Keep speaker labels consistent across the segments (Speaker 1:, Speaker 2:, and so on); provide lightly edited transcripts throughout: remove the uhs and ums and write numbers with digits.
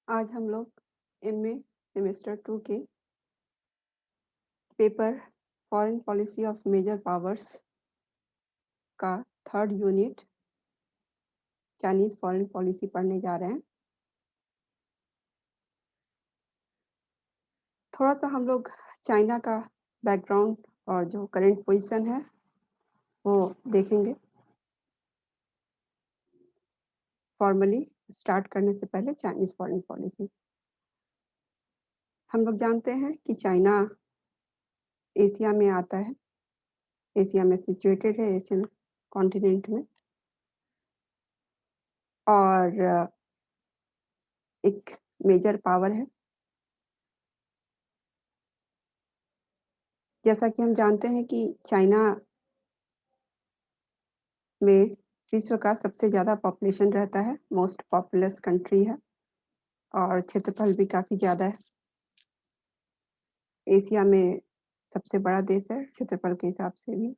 Speaker 1: आज हम लोग एमए सेमेस्टर 2 के paper foreign policy of major powers का 3rd unit Chinese foreign policy पढ़ने जा रहे हैं। थोड़ा सा हम लोग चाइना का बैकग्राउंड और जो करंट पोजीशन है वो देखेंगे। फॉर्मली स्टार्ट करने से पहले चाइनीज फॉरेन पॉलिसी, हम लोग जानते हैं कि चाइना एशिया में आता है, एशिया में सिचुएटेड है, एशियन कॉन्टिनेंट में, और एक मेजर पावर है। जैसा कि हम जानते हैं कि चाइना में विश्व का सबसे ज़्यादा पॉपुलेशन रहता है, मोस्ट पॉपुलस कंट्री है और क्षेत्रफल भी काफ़ी ज़्यादा है। एशिया में सबसे बड़ा देश है क्षेत्रफल के हिसाब से भी।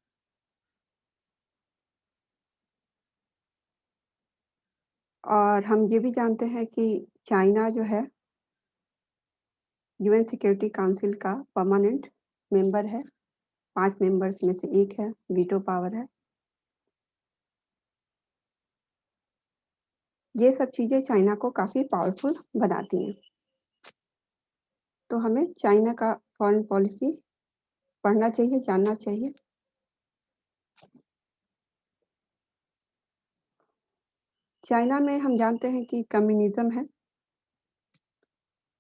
Speaker 1: और हम ये भी जानते हैं कि चाइना जो है यूएन सिक्योरिटी काउंसिल का परमानेंट मेंबर है, 5 मेंबर्स में से एक है, वीटो पावर है। ये सब चीज़ें चाइना को काफ़ी पावरफुल बनाती हैं। तो हमें चाइना का फॉरेन पॉलिसी पढ़ना चाहिए, जानना चाहिए। चाइना में हम जानते हैं कि कम्युनिज्म है,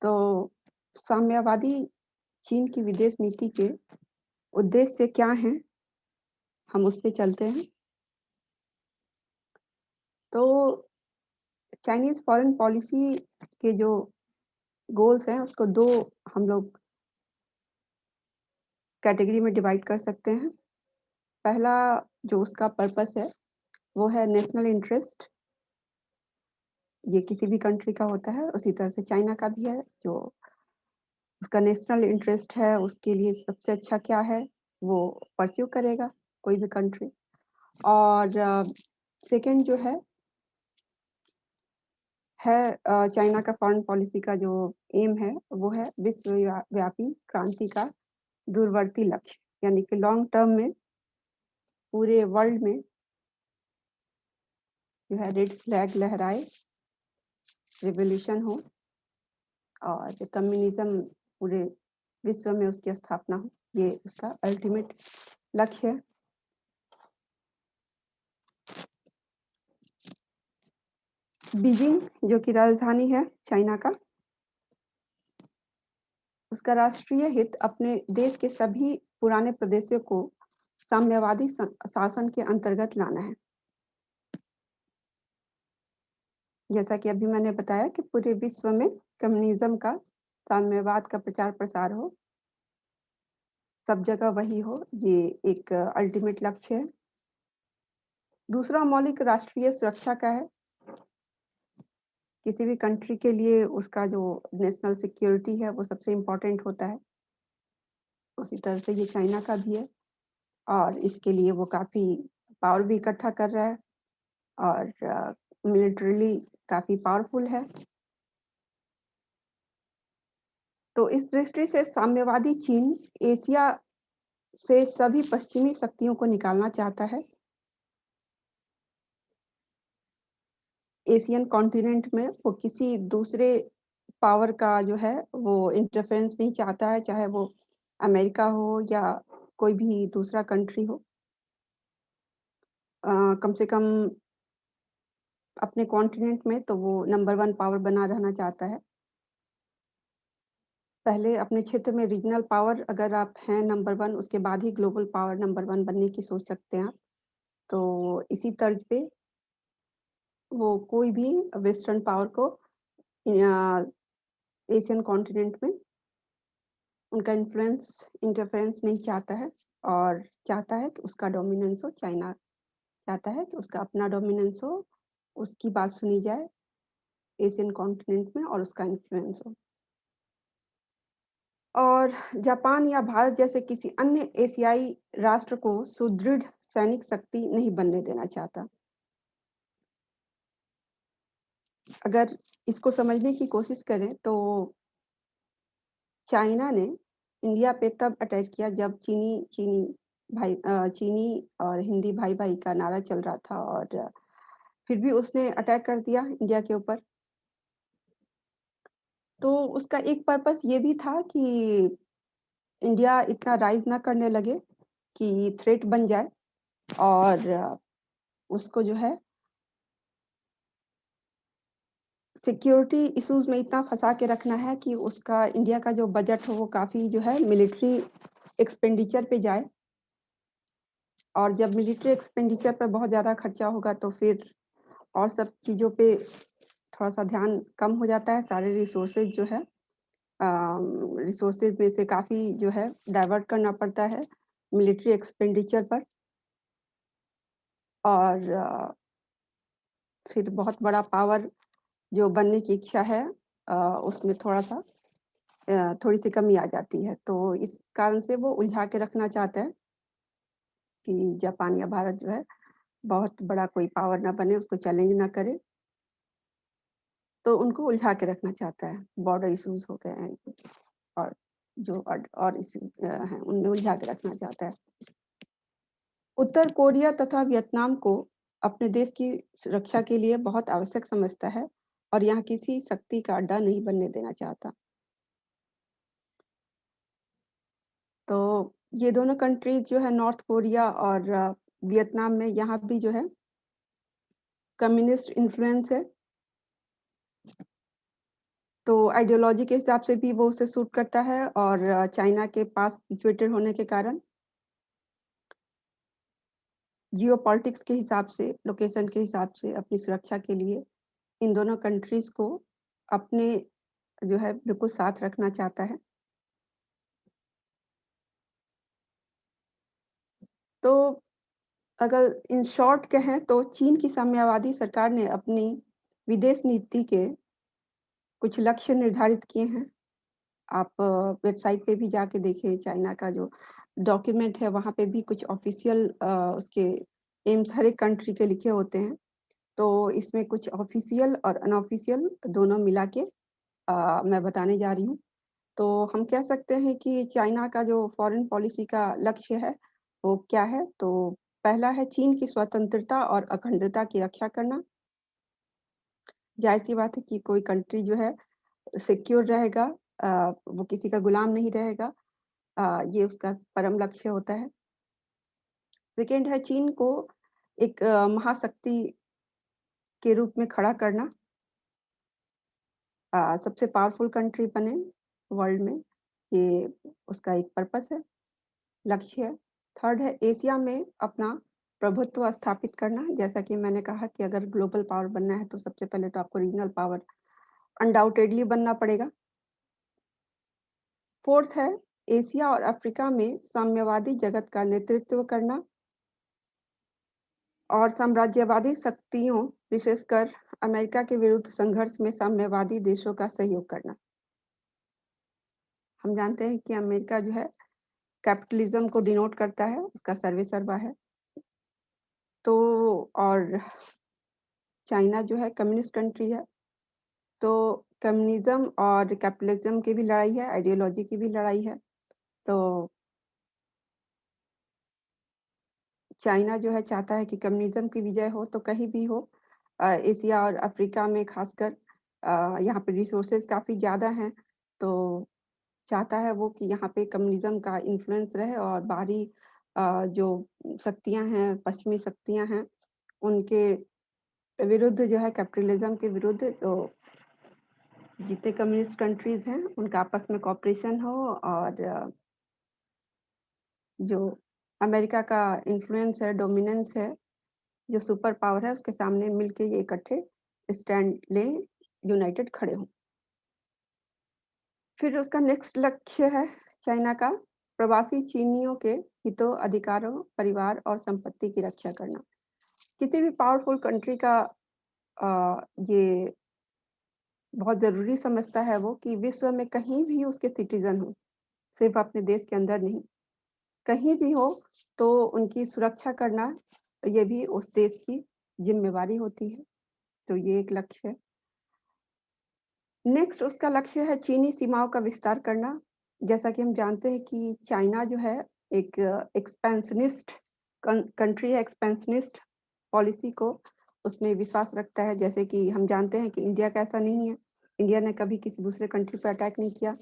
Speaker 1: तो साम्यवादी चीन की विदेश नीति के उद्देश्य क्या हैं, हम उस पे चलते हैं। तो चाइनीज़ फॉरेन पॉलिसी के जो गोल्स हैं, उसको 2 हम लोग कैटेगरी में डिवाइड कर सकते हैं। पहला जो उसका पर्पस है, वो है नेशनल इंटरेस्ट। ये किसी भी कंट्री का होता है, उसी तरह से चाइना का भी है। जो उसका नेशनल इंटरेस्ट है, उसके लिए सबसे अच्छा क्या है, वो परस्यू करेगा कोई भी कंट्री। और सेकंड जो है चाइना का फॉरेन पॉलिसी का जो एम है, वो है विश्वव्यापी क्रांति का दूरवर्ती लक्ष्य, यानी कि लॉन्ग टर्म में पूरे वर्ल्ड में जो है रेड फ्लैग लहराए, रिवॉल्यूशन हो और कम्युनिज्म पूरे विश्व में उसकी स्थापना हो। ये उसका अल्टीमेट लक्ष्य है। बीजिंग जो कि राजधानी है चाइना का, उसका राष्ट्रीय हित अपने देश के सभी पुराने प्रदेशों को साम्यवादी शासन के अंतर्गत लाना है। जैसा कि अभी मैंने बताया कि पूरे विश्व में कम्युनिज्म का, साम्यवाद का प्रचार प्रसार हो, सब जगह वही हो, ये एक अल्टीमेट लक्ष्य है। दूसरा मौलिक राष्ट्रीय सुरक्षा का है। किसी भी कंट्री के लिए उसका जो नेशनल सिक्योरिटी है, वो सबसे इम्पोर्टेंट होता है। उसी तरह से ये चाइना का भी है और इसके लिए वो काफ़ी पावर भी इकट्ठा कर रहा है और मिलिटरीली काफ़ी पावरफुल है। तो इस दृष्टि से साम्यवादी चीन एशिया से सभी पश्चिमी शक्तियों को निकालना चाहता है। एशियन कॉन्टिनेंट में वो किसी दूसरे पावर का जो है वो इंटरफेरेंस नहीं चाहता है, चाहे वो अमेरिका हो या कोई भी दूसरा कंट्री हो। कम से कम अपने कॉन्टिनेंट में तो वो नंबर 1 पावर बना रहना चाहता है। पहले अपने क्षेत्र में रीजनल पावर अगर आप हैं नंबर 1, उसके बाद ही ग्लोबल पावर नंबर 1 बनने की सोच सकते हैं आप। तो इसी तर्ज पे वो कोई भी वेस्टर्न पावर को एशियन कॉन्टिनेंट में उनका इंटरफेरेंस नहीं चाहता है और चाहता है कि उसका डोमिनेंस हो। चाइना चाहता है कि उसका अपना डोमिनेंस हो, उसकी बात सुनी जाए एशियन कॉन्टिनेंट में और उसका इन्फ्लुएंस हो। और जापान या भारत जैसे किसी अन्य एशियाई राष्ट्र को सुदृढ़ सैनिक शक्ति नहीं बनने देना चाहता। अगर इसको समझने की कोशिश करें तो चाइना ने इंडिया पे तब अटैक किया जब चीनी और हिंदी भाई भाई का नारा चल रहा था और फिर भी उसने अटैक कर दिया इंडिया के ऊपर। तो उसका एक पर्पस ये भी था कि इंडिया इतना राइज ना करने लगे कि थ्रेट बन जाए और उसको जो है सिक्योरिटी इश्यूज में इतना फंसा के रखना है कि उसका इंडिया का जो बजट हो वो काफ़ी जो है मिलिट्री एक्सपेंडिचर पे जाए। और जब मिलिट्री एक्सपेंडिचर पे बहुत ज़्यादा खर्चा होगा तो फिर और सब चीज़ों पे थोड़ा-सा ध्यान कम हो जाता है। सारे रिसोर्सेज जो है रिसोर्सेज में से काफ़ी जो है डाइवर्ट करना पड़ता है मिलिट्री एक्सपेंडिचर पर। और फिर बहुत बड़ा पावर जो बनने की इच्छा है उसमें थोड़ी सी कमी आ जाती है। तो इस कारण से वो उलझा के रखना चाहता है कि जापान या भारत जो है बहुत बड़ा कोई पावर ना बने, उसको चैलेंज ना करे। तो उनको उलझा के रखना चाहता है। बॉर्डर इश्यूज हो गए हैं और जो और इश्यूज हैं उनमें उलझा के रखना चाहता है। उत्तर कोरिया तथा वियतनाम को अपने देश की सुरक्षा के लिए बहुत आवश्यक समझता है और यहाँ किसी शक्ति का अड्डा नहीं बनने देना चाहता। तो ये दोनों कंट्रीज जो है नॉर्थ कोरिया और वियतनाम में यहाँ भी जो है कम्युनिस्ट इन्फ्लुएंस है। तो तो आइडियोलॉजी के हिसाब से भी वो उसे सूट करता है और चाइना के पास सिचुएटेड होने के कारण जियोपॉलिटिक्स के हिसाब से, लोकेशन के हिसाब से अपनी सुरक्षा के लिए इन दोनों कंट्रीज़ को अपने जो है बिल्कुल साथ रखना चाहता है। तो अगर इन शॉर्ट कहें तो चीन की साम्यवादी सरकार ने अपनी विदेश नीति के कुछ लक्ष्य निर्धारित किए हैं। आप वेबसाइट पे भी जाके देखिए चाइना का जो डॉक्यूमेंट है वहाँ पे भी कुछ ऑफ़िशियल उसके एम्स हर एक कंट्री के लिखे होते हैं। तो इसमें कुछ ऑफ़िशियल और अनऑफ़िशियल दोनों मिला के मैं बताने जा रही हूँ। तो हम कह सकते हैं कि चाइना का जो फ़ॉरेन पॉलिसी का लक्ष्य है, वो क्या है? तो पहला है चीन की स्वतंत्रता और अखंडता की रक्षा करना। ज़ाहिर-सी बात है कि कोई कंट्री जो है सिक्योर रहेगा वो किसी का गुलाम नहीं रहेगा। ये उसका परम लक्ष्य होता है। सेकंड है चीन को एक महाशक्ति के रूप में खड़ा करना। सबसे पावरफुल कंट्री बने वर्ल्ड में, ये उसका एक पर्पस है, लक्ष्य है। थर्ड है एशिया में अपना प्रभुत्व स्थापित करना। जैसा कि मैंने कहा कि अगर ग्लोबल पावर बनना है तो सबसे पहले तो आपको रीजनल पावर अनडाउटेडली बनना पड़ेगा। फोर्थ है एशिया और अफ्रीका में साम्यवादी जगत का नेतृत्व करना और साम्राज्यवादी शक्तियों, विशेषकर अमेरिका के विरुद्ध संघर्ष में साम्यवादी देशों का सहयोग करना। हम जानते हैं कि अमेरिका जो है कैपिटलिज्म को डिनोट करता है, उसका सर्वेसर्वा है। तो और चाइना जो है कम्युनिस्ट कंट्री है, तो कम्युनिज़्म और कैपिटलिज्म की भी लड़ाई है, आइडियोलॉजी की भी लड़ाई है। तो चाइना जो है चाहता है कि कम्युनिज़्म की विजय हो, तो कहीं भी हो एशिया और अफ्रीका में खासकर यहाँ पे रिसोर्सेज़ काफ़ी ज़्यादा हैं, तो चाहता है वो कि यहाँ पे कम्युनिज़्म का इन्फ्लुएंस रहे और बाहरी जो शक्तियाँ हैं, पश्चिमी शक्तियाँ हैं, उनके विरुद्ध जो है कैपिटलिज़्म के विरुद्ध तो जितने कम्युनिस्ट कंट्रीज़ हैं, उनका आपस में कोऑपरेशन हो और जो अमेरिका का इन्फ्लुएंस है, डोमिनेंस है, जो सुपर पावर है, उसके सामने मिलके ये इकट्ठे स्टैंड लें, यूनाइटेड खड़े हों। फिर उसका नेक्स्ट लक्ष्य है चाइना का प्रवासी चीनियों के हितों, अधिकारों, परिवार और संपत्ति की रक्षा करना। किसी भी पावरफुल कंट्री का ये बहुत ज़रूरी समझता है वो कि विश्व में कहीं भी उसके सिटीज़न हों, सिर्फ़ अपने देश के अंदर नहीं, कहीं भी हो तो उनकी सुरक्षा करना ये भी उस देश की ज़िम्मेवारी होती है। तो ये एक लक्ष्य है। नेक्स्ट उसका लक्ष्य है चीनी सीमाओं का विस्तार करना। जैसा कि हम जानते हैं कि चाइना जो है एक एक्सपेंशनिस्ट कंट्री है, एक्सपेंशनिस्ट पॉलिसी को उसमें विश्वास रखता है। जैसे कि हम जानते हैं कि इंडिया का ऐसा नहीं है। इंडिया ने कभी किसी दूसरे कंट्री पे अटैक नहीं किया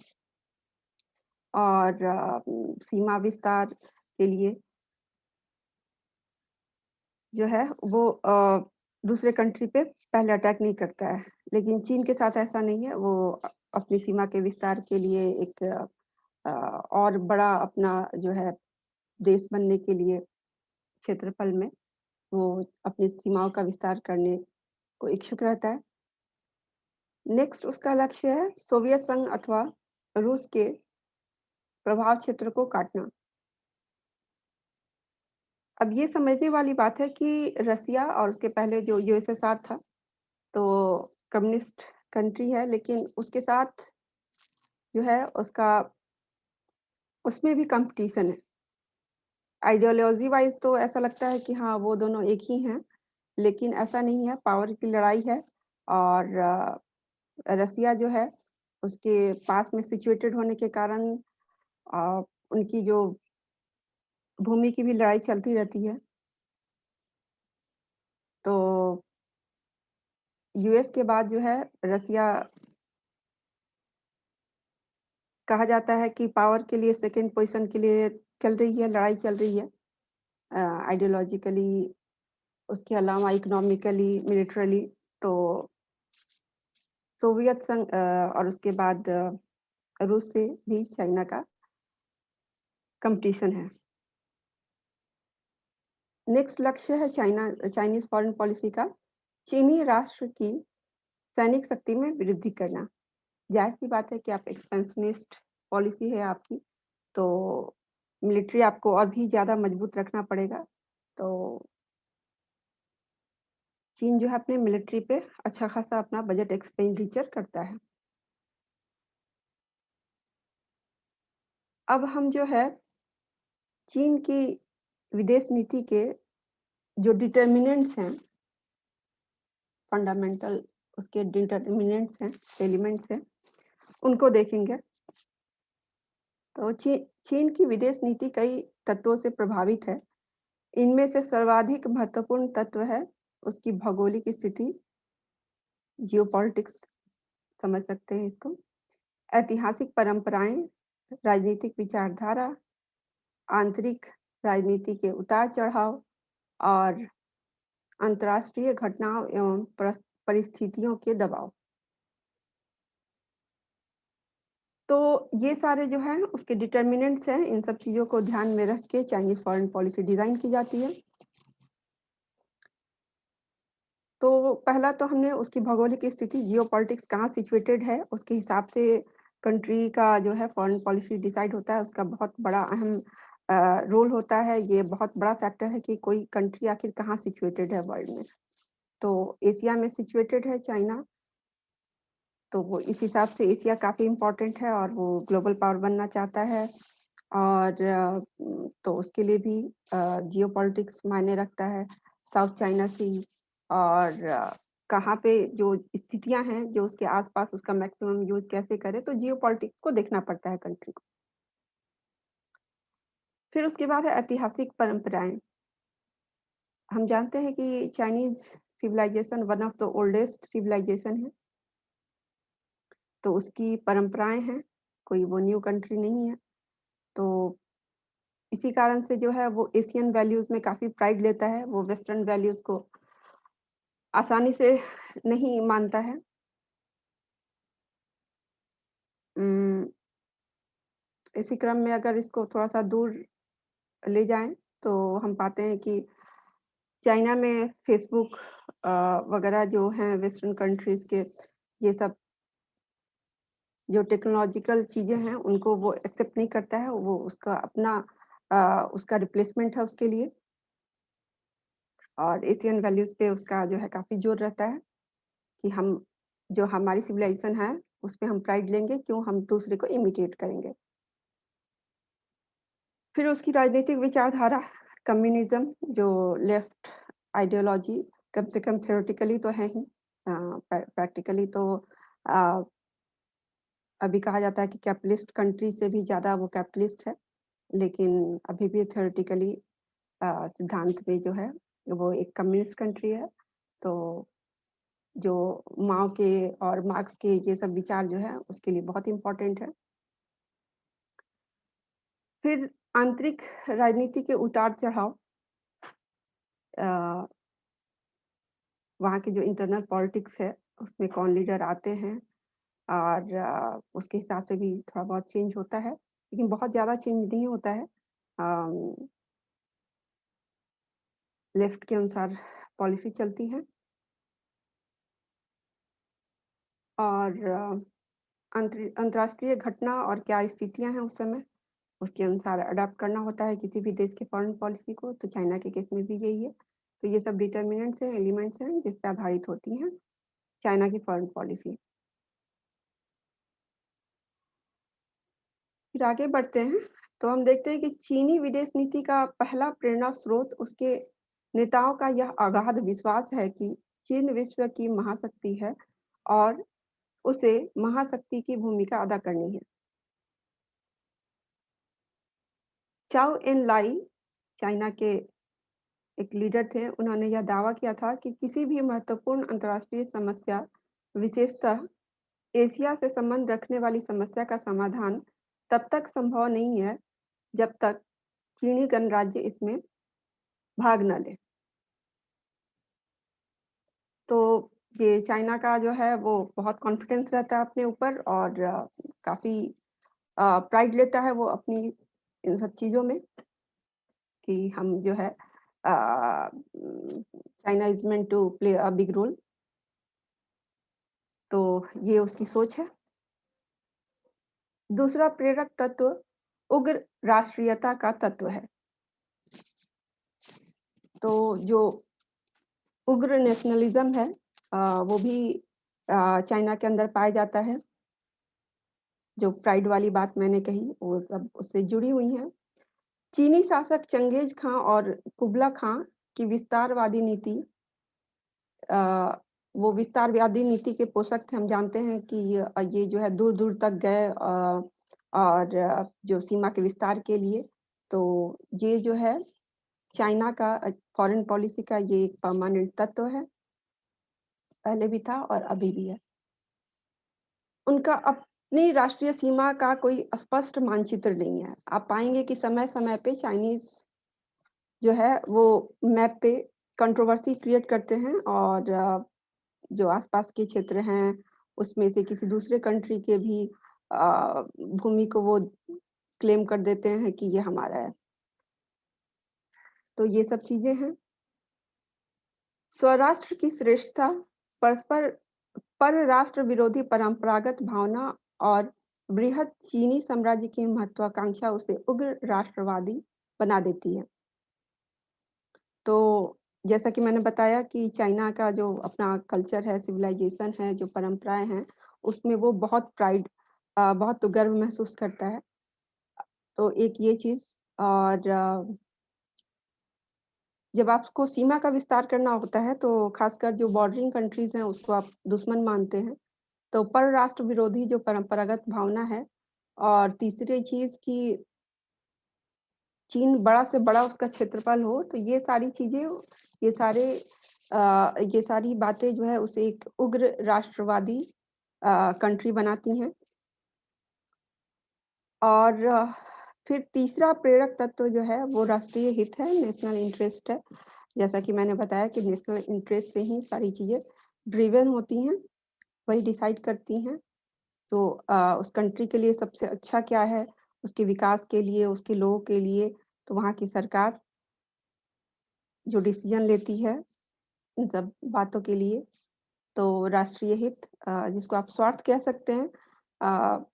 Speaker 1: और सीमा विस्तार के लिए जो है वो दूसरे कंट्री पे पहले अटैक नहीं करता है। लेकिन चीन के साथ ऐसा नहीं है, वो अपनी सीमा के विस्तार के लिए एक और बड़ा अपना जो है देश बनने के लिए क्षेत्रफल में वो अपनी सीमाओं का विस्तार करने को इच्छुक रहता है। नेक्स्ट उसका लक्ष्य है सोवियत संघ अथवा रूस के प्रभाव क्षेत्र को काटना। अब ये समझने वाली बात है कि रसिया और उसके पहले जो यूएसएसआर था, तो कम्युनिस्ट कंट्री है लेकिन उसके साथ जो है उसका उसमें भी कॉम्पिटिशन है। आइडियोलॉजी वाइज़ तो ऐसा लगता है कि हाँ, वो दोनों एक ही हैं, लेकिन ऐसा नहीं है, पावर की लड़ाई है और रसिया जो है, उसके पास में सिचुएटेड होने के कारण उनकी जो भूमि की भी लड़ाई चलती रहती है। तो यूएस के बाद जो है रसिया कहा जाता है कि पावर के लिए सेकंड पोज़ीशन के लिए चल रही है, लड़ाई चल रही है। आइडियोलॉजिकली उसके अलावा इकोनॉमिकली, मिलिटरीली तो सोवियत संघ और उसके बाद रूस से भी चाइना का कॉम्पिटिशन है। नेक्स्ट लक्ष्य है चाइनीज़ फॉरेन पॉलिसी का चीनी राष्ट्र की सैनिक शक्ति में वृद्धि करना। ज़ाहिर-सी बात है कि आप एक्सपेंशनिस्ट पॉलिसी है आपकी, तो मिलिट्री आपको और भी ज़्यादा मजबूत रखना पड़ेगा। तो चीन जो है अपने मिलिट्री पे अच्छा खासा अपना बजट एक्सपेंडिचर करता है। अब हम जो है चीन की विदेश नीति के जो डिटर्मिनेंट्स हैं, फंडामेंटल उसके डिटर्मिनेंट्स हैं, एलिमेंट्स हैं, उनको देखेंगे। तो चीन की विदेश नीति कई तत्वों से प्रभावित है। इनमें से सर्वाधिक महत्वपूर्ण तत्व है उसकी भौगोलिक स्थिति, जियोपॉलिटिक्स समझ सकते हैं इसको, ऐतिहासिक परंपराएं, राजनीतिक विचारधारा, आंतरिक राजनीति के उतार-चढ़ाव और अंतर्राष्ट्रीय घटनाओं एवं परिस्थितियों के दबाव। तो ये सारे जो हैं उसके डिटर्मिनेंट्स हैं, इन सब चीज़ों को ध्यान में रख के चाइनीज़ फॉरेन पॉलिसी डिज़ाइन की जाती है। तो पहला तो हमने उसकी भौगोलिक स्थिति जियोपॉलिटिक्स कहाँ सिचुएटेड है, उसके हिसाब से कंट्री का जो है फॉरेन पॉलिसी डिसाइड होता है, उसका बहुत बड़ा अहम रोल होता है। ये बहुत बड़ा फैक्टर है कि कोई कंट्री आखिर कहाँ सिचुएटेड है वर्ल्ड में। तो एशिया में सिचुएटेड है चाइना, तो वो इस हिसाब से एशिया काफ़ी इम्पोर्टेंट है और वो ग्लोबल पावर बनना चाहता है और तो उसके लिए भी जियोपॉलिटिक्स मायने रखता है। साउथ चाइना सी और कहाँ पे जो स्थितियाँ हैं, जो उसके आस-पास उसका मैक्सिमम यूज़ कैसे करे, तो जियोपॉलिटिक्स को देखना पड़ता है कंट्री को। फिर उसके बाद है ऐतिहासिक परंपराएँ। हम जानते हैं कि Chinese civilisation one of the oldest civilisation है। तो उसकी परंपराएँ हैं, कोई वो न्यू कंट्री नहीं है। तो इसी कारण से जो है वो एशियन वैल्यूज़ में काफ़ी प्राइड लेता है, वो वेस्टर्न वैल्यूज़ को आसानी से नहीं मानता है। उम, इसी क्रम में अगर इसको थोड़ा-सा दूर ले जाएँ, तो हम पाते हैं कि चाइना में फ़ेसबुक वगैरह जो हैं वेस्टर्न कंट्रीज़ के, ये सब जो टेक्नोलॉजिकल चीज़ें हैं, उनको वो एक्सेप्ट नहीं करता है, वो उसका अपना उसका रिप्लेसमेंट है उसके लिए और एशियन वैल्यूज़ पे उसका जो है काफ़ी ज़ोर रहता है कि हम जो हमारी सिविलाइज़ेशन है, उसपे हम प्राइड लेंगे, क्यों हम दूसरे को इमिटेट करेंगे। फिर उसकी राजनीतिक विचारधारा कम्युनिज़्म जो लेफ्ट आइडियोलॉजी कम से कम थ्योरेटिकली तो है ही प्रैक्टिकली तो अ, अभी कहा जाता है कि कैपिटलिस्ट कंट्री से भी ज़्यादा वो कैपिटलिस्ट है, लेकिन अभी भी थ्योरेटिकली सिद्धांत में जो है वो एक कम्युनिस्ट कंट्री है। तो जो माओ के और मार्क्स के ये सब विचार जो है उसके लिए बहुत इम्पोर्टेंट है। फिर आंतरिक राजनीति के उतार-चढ़ाव अ, वहाँ की जो इंटरनल पॉलिटिक्स है, उसमें कौन लीडर आते हैं और उसके हिसाब से भी थोड़ा बहुत चेंज होता है, लेकिन बहुत ज़्यादा चेंज नहीं होता है। अम, लेफ्ट के अनुसार पॉलिसी चलती है और अंतर्राष्ट्रीय घटना और क्या स्थितियाँ हैं उस समय, उसके अनुसार अडॉप्ट करना होता है किसी भी देश की फॉरेन पॉलिसी को, तो चाइना के केस में भी यही है। तो ये सब डिटर्मिनेंट्स हैं, एलिमेंट्स हैं, जिस पे आधारित होती हैं चाइना की फॉरेन पॉलिसी। फिर आगे बढ़ते हैं, तो हम देखते हैं कि चीनी विदेश नीति का पहला प्रेरणा स्रोत उसके नेताओं का यह अगाध विश्वास है कि चीन विश्व की महाशक्ति है और उसे महाशक्ति की भूमिका अदा करनी है। चाओ एन लाई चाइना के एक लीडर थे, उन्होंने यह दावा किया था कि किसी भी महत्वपूर्ण अंतर्राष्ट्रीय समस्या, विशेषतः एशिया से संबंध रखने वाली समस्या का समाधान तब तक संभव नहीं है, जब तक चीनी गणराज्य इसमें भाग न ले। तो ये चाइना का जो है वो बहुत कॉन्फिडेंस रहता है अपने ऊपर और काफ़ी प्राइड लेता है वो अपनी इन सब चीज़ों में कि हम जो है China is meant to play a big role. तो ये उसकी सोच है। दूसरा प्रेरक तत्व उग्र राष्ट्रीयता का तत्व है। तो जो उग्र नेशनलिज़्म है वो भी चाइना के अंदर पाया जाता है। जो प्राइड वाली बात मैंने कही वो सब उससे जुड़ी हुई हैं। चीनी शासक चंगेज़ खां और कुबला खां की विस्तारवादी नीति वो विस्तारवादी नीति के पोषक थे। हम जानते हैं कि ये जो है दूर-दूर तक गए और जो सीमा के विस्तार के लिए। तो ये जो है चाइना का फॉरेन पॉलिसी का ये एक परमानेंट तत्व है। पहले भी था और अभी भी है। उनका अपनी राष्ट्रीय सीमा का कोई स्पष्ट मानचित्र नहीं है। आप पाएँगे कि समय-समय पे चाइनीज़ जो है वो मैप पे कंट्रोवर्सी क्रिएट करते हैं और जो आस-पास के क्षेत्र हैं, उसमें से किसी दूसरे कंट्री के भी भूमि को वो क्लेम कर देते हैं कि ये हमारा है। तो ये सब चीज़ें हैं। स्वराष्ट्र की श्रेष्ठता, परस्पर परराष्ट्र विरोधी परंपरागत भावना और बृहद चीनी साम्राज्य की महत्वाकांक्षा उसे उग्र राष्ट्रवादी बना देती है। तो जैसा कि मैंने बताया कि चाइना का जो अपना कल्चर है, सिविलाइज़ेशन है, जो परंपराएँ हैं, उसमें वो बहुत प्राइड बहुत गर्व महसूस करता है। तो एक ये चीज़ और जब आपको सीमा का विस्तार करना होता है, तो खासकर जो बॉर्डरिंग कंट्रीज़ हैं, उसको आप दुश्मन मानते हैं। तो परराष्ट्र विरोधी जो परंपरागत भावना है और तीसरी चीज़ कि चीन बड़ा से बड़ा उसका क्षेत्रफल हो, तो ये सारी चीज़ें, ये सारे ये सारी बातें जो है उसे एक उग्र राष्ट्रवादी कंट्री बनाती हैं। और फिर तीसरा प्रेरक तत्व जो है वो राष्ट्रीय हित है, नेशनल इंटरेस्ट है। जैसा कि मैंने बताया कि नेशनल इंटरेस्ट से ही सारी चीज़ें ड्रिवन होती हैं, वही डिसाइड करती हैं। तो उस कंट्री के लिए सबसे अच्छा क्या है, उसके विकास के लिए, उसके लोगों के लिए, तो वहाँ की सरकार जो डिसीज़न लेती है, इन सब बातों के लिए। तो राष्ट्रीय हित जिसको आप स्वार्थ कह सकते हैं अ,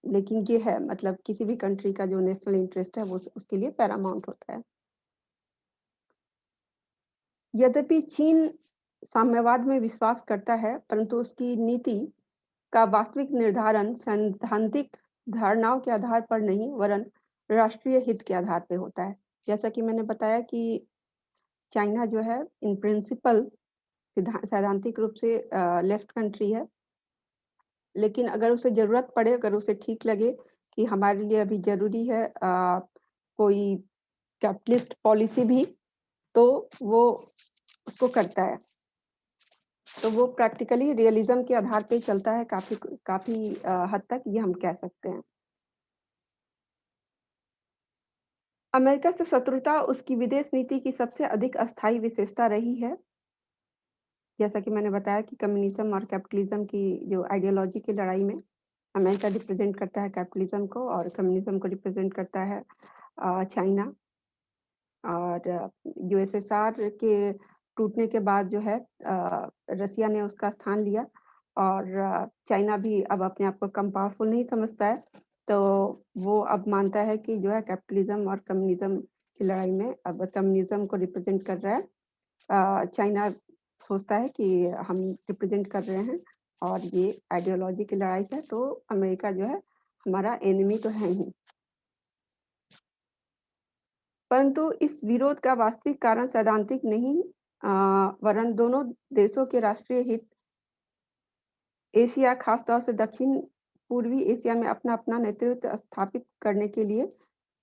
Speaker 1: लेकिन ये है मतलब किसी भी कंट्री का जो नेशनल इंटरेस्ट है वो उसके लिए पैरामाउंट होता है। यद्यपि चीन साम्यवाद में विश्वास करता है, परंतु उसकी नीति का वास्तविक निर्धारण सैद्धांतिक धारणाओं के आधार पर नहीं, वरन राष्ट्रीय हित के आधार पे होता है। जैसा कि मैंने बताया कि चाइना जो है इन प्रिंसिपल सैद्धांतिक रूप से लेफ्ट कंट्री है। लेकिन अगर उसे ज़रूरत पड़े, अगर उसे ठीक लगे कि हमारे लिए अभी ज़रूरी है कोई कैपिटलिस्ट पॉलिसी भी, तो वो उसको करता है। तो वो प्रैक्टिकली रियलिज़्म के आधार पे चलता है काफ़ी काफ़ी हद तक ये हम कह सकते हैं। अमेरिका से शत्रुता उसकी विदेश नीति की सबसे अधिक अस्थायी विशेषता रही है। जैसा कि मैंने बताया कि कम्युनिज़्म और कैपिटलिज़्म की जो आइडियोलॉजी की लड़ाई में अमेरिका रिप्रेज़ेंट करता है कैपिटलिज़्म को और कम्युनिज़्म को रिप्रेज़ेंट करता है चाइना। और यूएसएसआर के टूटने के बाद जो है रसिया ने उसका स्थान लिया और चाइना भी अब अपने आप को कम पावरफुल नहीं समझता है। तो वो अब मानता है कि जो है कैपिटलिज़्म और कम्युनिज़्म की लड़ाई में अब कम्युनिज़्म को रिप्रेज़ेंट कर रहा है। चाइना सोचता है कि हम रिप्रेज़ेंट कर रहे हैं और ये आइडियोलॉजी की लड़ाई है, तो अमेरिका जो है हमारा एनिमी तो है ही। परंतु इस विरोध का वास्तविक कारण सैद्धांतिक नहीं वरन दोनों देशों के राष्ट्रीय हित एशिया खासतौर से दक्षिण पूर्वी एशिया में अपना-अपना नेतृत्व स्थापित करने के लिए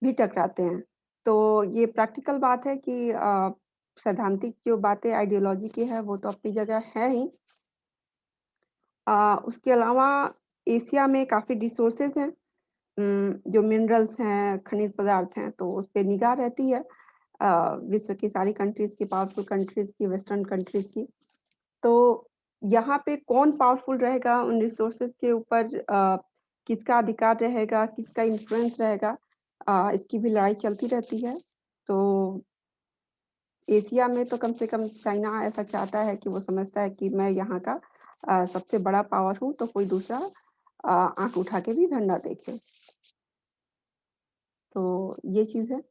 Speaker 1: भी टकराते हैं। तो ये प्रैक्टिकल बात है कि सैद्धांतिक जो बातें आइडियोलॉजी की है वो तो अपनी जगह है ही। उसके अलावा एशिया में काफ़ी रिसोर्सेज़ हैं। जो मिनरल्स हैं, खनिज पदार्थ हैं, तो उस पे निगाह रहती है विश्व की सारी कंट्रीज़ की, पावरफुल कंट्रीज़ की, वेस्टर्न कंट्रीज़ की। तो यहाँ पे कौन पावरफुल रहेगा उन रिसोर्सेज़ के ऊपर, किसका अधिकार रहेगा, किसका इन्फ्लुएंस रहेगा, इसकी भी लड़ाई चलती रहती है। तो एशिया में तो कम से कम चाइना ऐसा चाहता है कि वो समझता है कि मैं यहाँ का सबसे बड़ा पावर हूँ, तो कोई दूसरा आँख उठा के भी इधर ना देखे। तो ये चीज़ है।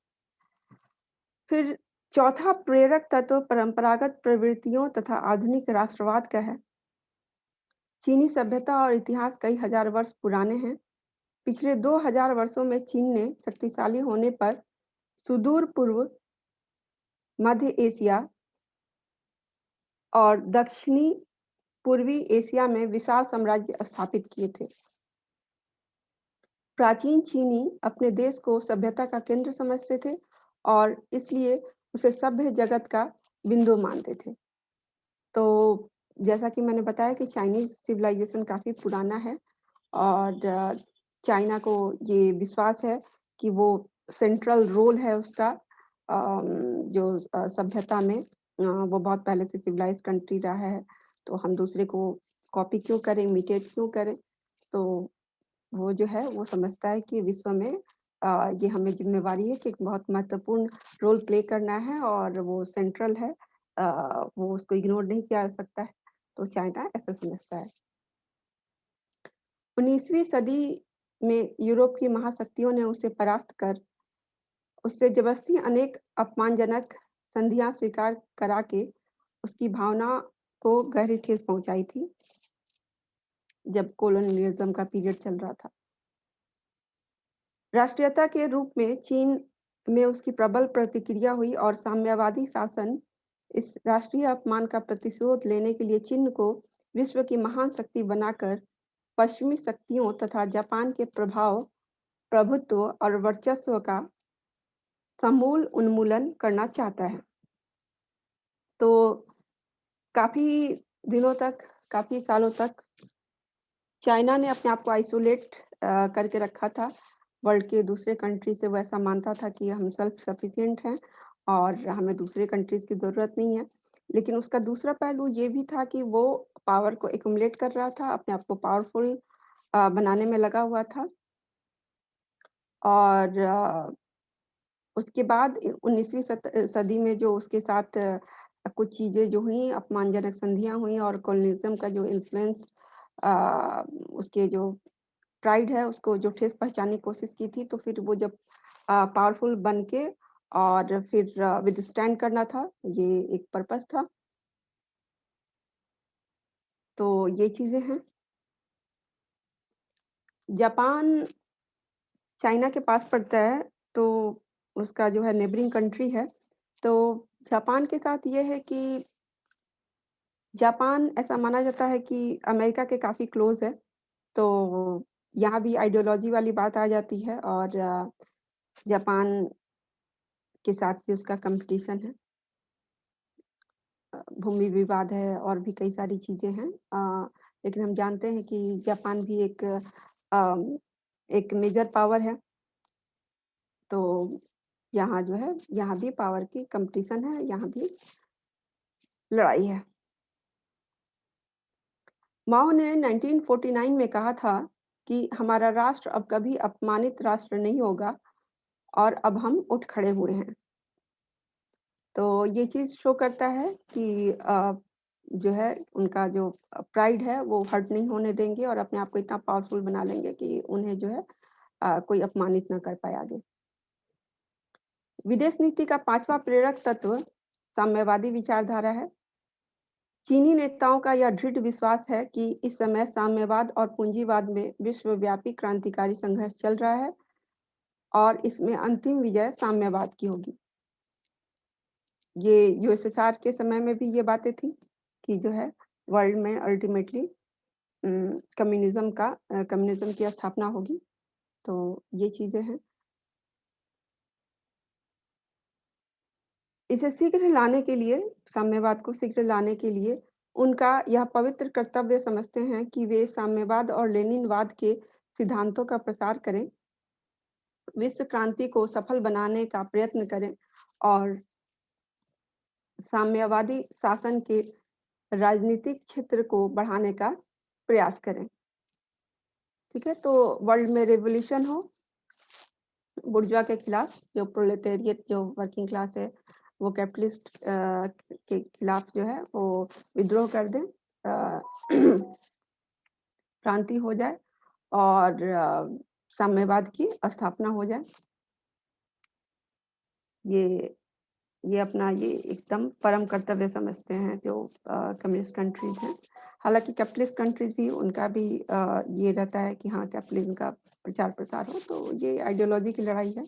Speaker 1: फिर चौथा प्रेरक तत्व परंपरागत प्रवृत्तियों तथा आधुनिक राष्ट्रवाद का है। चीनी सभ्यता और इतिहास कई हजार वर्ष पुराने हैं। पिछले 2000 वर्षों में चीन ने शक्तिशाली होने पर सुदूर पूर्व, मध्य एशिया और दक्षिणी पूर्वी एशिया में विशाल साम्राज्य स्थापित किए थे। प्राचीन चीनी अपने देश को सभ्यता का केंद्र समझते थे और इसलिए उसे सभ्य जगत का बिंदु मानते थे। तो जैसा कि मैंने बताया कि चाइनीज़ सिविलाइज़ेशन काफ़ी पुराना है और चाइना को ये विश्वास है कि वो सेंट्रल रोल है उसका, जो सभ्यता में, वो बहुत पहले से सिविलाइज़्ड कंट्री रहा है, तो हम दूसरे को कॉपी क्यों करें, इमिटेट क्यों करें? तो वो जो है वो समझता है कि विश्व में ये हमें ज़िम्मेवारी है कि एक बहुत महत्वपूर्ण रोल प्ले करना है और वो सेंट्रल है, वो उसको इग्नोर नहीं किया जा सकता है, तो चाइना ऐसा समझता है। 19वीं सदी में यूरोप की महाशक्तियों ने उसे परास्त कर उससे ज़बरदस्ती अनेक अपमानजनक संधियाँ स्वीकार करा के उसकी भावना को गहरी ठेस पहुँचाई थी, जब कोलोनियलिज़्म का पीरियड चल रहा था। राष्ट्रीयता के रूप में चीन में उसकी प्रबल प्रतिक्रिया हुई और साम्यवादी शासन इस राष्ट्रीय अपमान का प्रतिशोध लेने के लिए चीन को विश्व की महान शक्ति बनाकर पश्चिमी शक्तियों तथा जापान के प्रभाव, प्रभुत्व और वर्चस्व का समूल उन्मूलन करना चाहता है। तो काफ़ी दिनों तक, काफ़ी सालों तक चाइना ने अपने आप को आइसोलेट करके रखा था। वर्ल्ड के दूसरे कंट्री से वो ऐसा मानता था कि हम सेल्फ सफिशिएंट हैं और हमें दूसरे कंट्रीज़ की ज़रूरत नहीं है। लेकिन उसका दूसरा पहलू ये भी था कि वो पावर को एक्युमुलेट कर रहा था, अपने आप को पावरफुल बनाने में लगा हुआ था और उसके बाद 19वीं सदी में जो उसके साथ कुछ चीज़ें जो हुई, अपमानजनक संधियाँ हुई और कॉलोनिज़्म का जो इन्फ्लुएंस, उसके जो प्राइड है उसको जो ठेस पहुँचाने की कोशिश की थी, तो फिर वो जब पावरफुल बन के और फिर विथस्टैंड करना था, ये एक पर्पज़ था। तो ये चीज़ें हैं। जापान चाइना के पास पड़ता है, तो उसका जो है नेबरिंग कंट्री है। तो जापान के साथ ये है कि जापान ऐसा माना जाता है कि अमेरिका के काफ़ी क्लोज़ है, तो यहाँ भी आइडियोलॉजी वाली बात आ जाती है और जापान के साथ भी उसका कॉम्पिटिशन है। भूमि विवाद है और भी कई सारी चीज़ें हैं। लेकिन हम जानते हैं कि जापान भी एक मेजर पावर है, तो यहाँ जो है, यहाँ भी पावर की कॉम्पिटिशन है, यहाँ भी लड़ाई है। माओ ने 1949 में कहा था कि हमारा राष्ट्र अब कभी अपमानित राष्ट्र नहीं होगा और अब हम उठ खड़े हुए हैं। तो ये चीज़ शो करता है कि जो है उनका जो प्राइड है वो हर्ट नहीं होने देंगे और अपने आप को इतना पावरफुल बना लेंगे कि उन्हें जो है कोई अपमानित ना कर पाए आगे। विदेश नीति का 5वां प्रेरक तत्व साम्यवादी विचारधारा है। चीनी नेताओं का यह दृढ़ विश्वास है कि इस समय साम्यवाद और पूंजीवाद में विश्वव्यापी क्रांतिकारी संघर्ष चल रहा है और इसमें अंतिम विजय साम्यवाद की होगी। ये यूएसएसआर के समय में भी ये बातें थी कि जो है वर्ल्ड में अल्टीमेटली कम्युनिज्म की स्थापना होगी। तो ये चीज़ें हैं। इसे शीघ्र लाने के लिए, साम्यवाद को शीघ्र लाने के लिए उनका यह पवित्र कर्तव्य समझते हैं कि वे साम्यवाद और लेनिनवाद के सिद्धांतों का प्रसार करें, विश्व क्रांति को सफल बनाने का प्रयत्न करें और साम्यवादी शासन के राजनीतिक क्षेत्र को बढ़ाने का प्रयास करें। ठीक है? तो वर्ल्ड में रिवॉल्यूशन हो, बुर्जुआ के खिलाफ, जो प्रोलेटेरिएट जो वर्किंग क्लास है, वो कैपिटलिस्ट के खिलाफ जो है वो विद्रोह कर दें, क्रांति हो जाए और साम्यवाद की स्थापना हो जाए। ये अपना ये एकदम परम कर्तव्य समझते हैं जो कम्युनिस्ट कंट्रीज हैं। हालांकि कैपिटलिस्ट कंट्रीज भी उनका भी ये रहता है कि हाँ कैपिटलिज्म का प्रचार प्रसार हो, तो ये आइडियोलॉजी की लड़ाई है।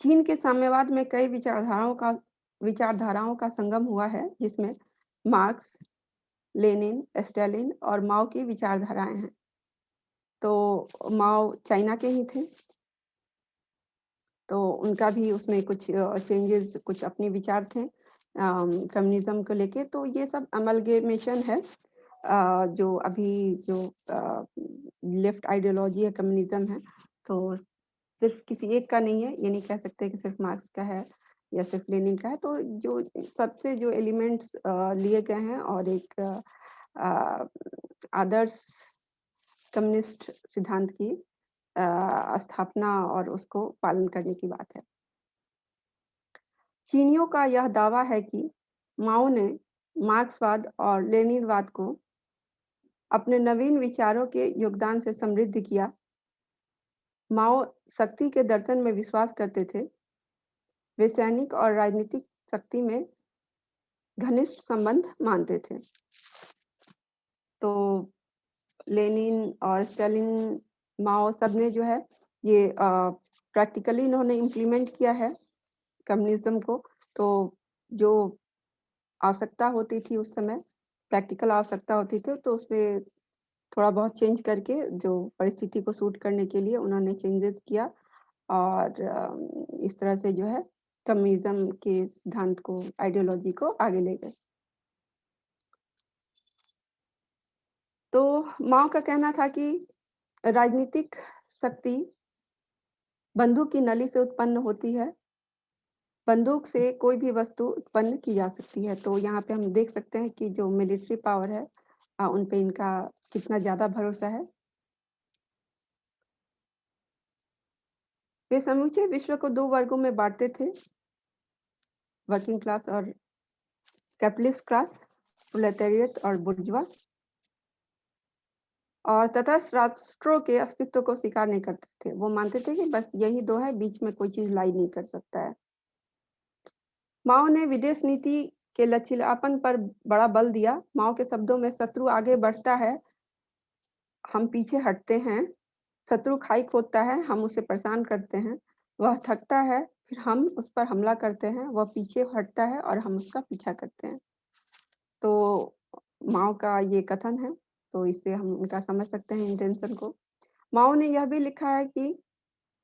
Speaker 1: चीन के साम्यवाद में कई विचारधाराओं का संगम हुआ है, जिसमें मार्क्स, लेनिन, स्टालिन और माओ की विचारधाराएं हैं। तो माओ चाइना के ही थे, तो उनका भी उसमें कुछ चेंजेस, कुछ अपने विचार थे कम्युनिज्म को लेके। तो ये सब अमलगेमेशन है, जो अभी जो लेफ्ट आइडियोलॉजी है, कम्युनिज्म है, तो सिर्फ किसी एक का नहीं है। ये नहीं कह सकते कि सिर्फ मार्क्स का है या सिर्फ लेनिन का है। तो जो सबसे जो एलिमेंट्स लिए गए हैं और एक आदर्श कम्युनिस्ट सिद्धांत की स्थापना और उसको पालन करने की बात है। चीनियों का यह दावा है कि माओ ने मार्क्सवाद और लेनिनवाद को अपने नवीन विचारों के योगदान से समृद्ध किया। माओ शक्ति के दर्शन में विश्वास करते थे। वे सैनिक और राजनीतिक शक्ति में घनिष्ठ संबंध मानते थे। तो लेनिन और स्टालिन, माओ सब ने जो है ये प्रैक्टिकली इन्होंने इम्प्लीमेंट किया है कम्युनिज्म को। तो जो आवश्यकता होती थी उस समय, प्रैक्टिकल आवश्यकता होती थी, तो उसमें थोड़ा बहुत चेंज करके जो परिस्थिति को सूट करने के लिए उन्होंने चेंजेस किया और इस तरह से जो है कम्युनिज्म के सिद्धांत को, आइडियोलॉजी को आगे ले गए। तो माओ का कहना था कि राजनीतिक शक्ति बंदूक की नली से उत्पन्न होती है। बंदूक से कोई भी वस्तु उत्पन्न की जा सकती है। तो यहाँ पे हम देख सकते हैं कि जो मिलिट्री पावर है, उन पे इनका कितना ज़्यादा भरोसा है। वे समूचे विश्व को 2 वर्गों में बाँटते थे, वर्किंग क्लास और कैपिटलिस्ट क्लास, प्रोलेटारिएट और बुर्जुआ, और तटस्थ राष्ट्रों के अस्तित्व को स्वीकार नहीं करते थे। वो मानते थे कि बस यही 2 है, बीच में कोई चीज़ लाई नहीं कर सकता है। माओ ने विदेश नीति के लचीलापन पर बड़ा बल दिया। माओ के शब्दों में शत्रु आगे बढ़ता है, हम पीछे हटते हैं। शत्रु खाई खोदता है, हम उसे परेशान करते हैं। वह थकता है, फिर हम उस पर हमला करते हैं। वह पीछे हटता है और हम उसका पीछा करते हैं। तो माओ का ये कथन है, तो इससे हम उनका समझ सकते हैं इंटेंशन को। माओ ने यह भी लिखा है कि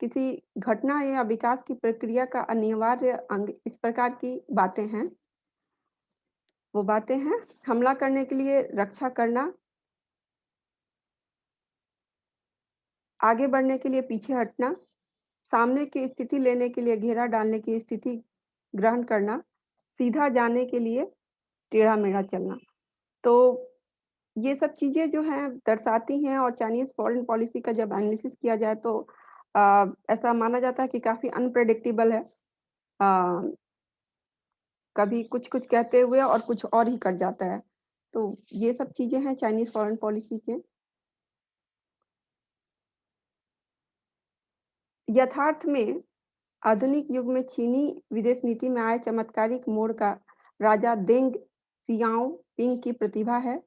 Speaker 1: किसी घटना या विकास की प्रक्रिया का अनिवार्य अंग इस प्रकार की बातें हैं। वो बातें हैं हमला करने के लिए रक्षा करना, आगे बढ़ने के लिए पीछे हटना, सामने की स्थिति लेने के लिए घेरा डालने की स्थिति ग्रहण करना, सीधा जाने के लिए टेढ़ा-मेढ़ा चलना। तो ये सब चीज़ें जो हैं दर्शाती हैं, और चाइनीज़ फॉरेन पॉलिसी का जब एनालिसिस किया जाए तो ऐसा माना जाता है कि काफ़ी अनप्रेडिक्टेबल है। कभी कुछ-कुछ कहते हुए और कुछ और ही कर जाता है। तो ये सब चीज़ें हैं चाइनीज़ फॉरेन पॉलिसी के। यथार्थ में आधुनिक युग में चीनी विदेश नीति में आए चमत्कारिक मोड़ का राजा देंग सियाओपिंग की प्रतिभा है।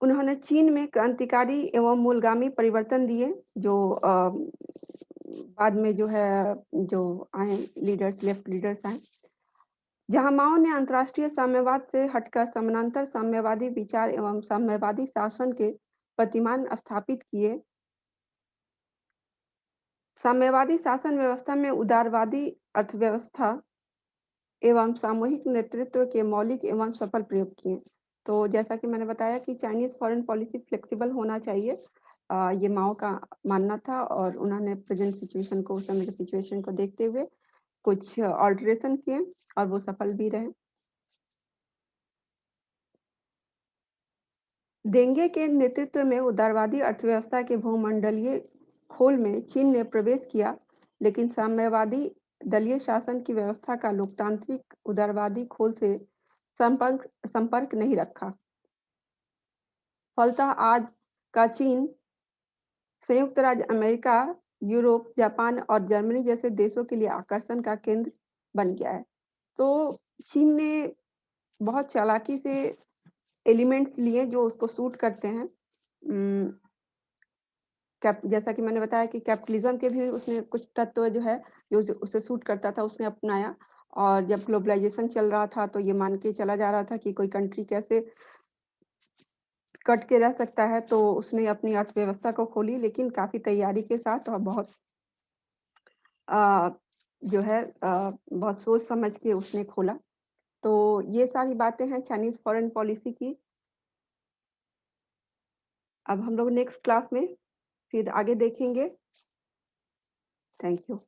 Speaker 1: उन्होंने चीन में क्रांतिकारी एवं मूलगामी परिवर्तन दिए, जो बाद में जो है जो आए लीडर्स, लेफ्ट लीडर्स आए। जहां माओ ने अंतर्राष्ट्रीय साम्यवाद से हटकर समानांतर साम्यवादी विचार एवं साम्यवादी शासन के प्रतिमान स्थापित किए। साम्यवादी शासन व्यवस्था में उदारवादी अर्थव्यवस्था एवं सामूहिक नेतृत्व के मौलिक एवं सफल प्रयोग किए। तो जैसा कि मैंने बताया कि चाइनीज़ फॉरेन पॉलिसी फ्लेक्सिबल होना चाहिए, ये माओ का मानना था, और उन्होंने प्रेजेंट सिचुएशन को, उस समय की सिचुएशन को देखते हुए कुछ ऑल्टरेशन किए और वो सफल भी रहे। देंगे के नेतृत्व में उदारवादी अर्थव्यवस्था के भूमंडलीय खोल में चीन ने प्रवेश किया, लेकिन साम्यवादी दलीय शासन की व्यवस्था का लोकतांत्रिक उदारवादी खोल से संपर्क संपर्क नहीं रखा। फलतः आज का चीन संयुक्त राज्य अमेरिका, यूरोप, जापान और जर्मनी जैसे देशों के लिए आकर्षण का केंद्र बन गया है। तो चीन ने बहुत चालाकी से एलिमेंट्स लिए जो उसको सूट करते हैं। कैप जैसा कि मैंने बताया कि कैपिटलिज्म के भी उसने कुछ तत्व जो है, जो उसे सूट करता था, उसने अपनाया। और जब ग्लोबलाइजेशन चल रहा था, तो ये मान के चला जा रहा था कि कोई कंट्री कैसे कट के रह सकता है, तो उसने अपनी अर्थव्यवस्था को खोली, लेकिन काफ़ी तैयारी के साथ और बहुत अ, जो है बहुत सोच समझ के उसने खोला। तो ये सारी बातें हैं चाइनीज़ फ़ॉरेन पॉलिसी की। अब हम लोग नेक्स्ट क्लास में फिर आगे देखेंगे। Thank you.